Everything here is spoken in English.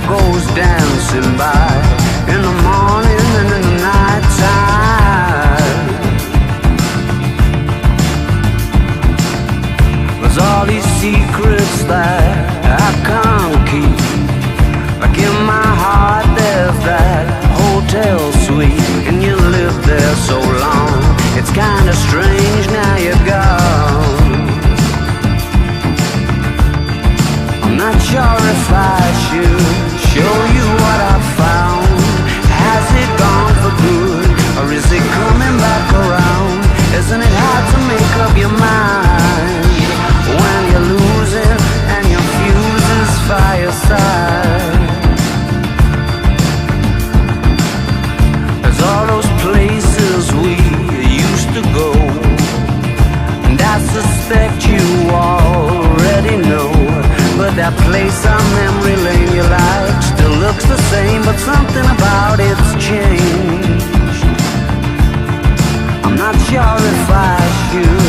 goes dancing by in the morning and in the night time. There's all these secrets that I can't keep. Like in my heart there's that hotel suite, and you lived there so long. It's kinda strange now you're gone. I'm not sure if I should show you what I found. Has it gone for good, or is it coming back around? Isn't it hard to make up your mind when you're losing and your fuse is fireside? There's all those places we used to go, and I suspect you already know. But that place on memory lane you like still looks the same, but something about it's changed. I'm not sure if I should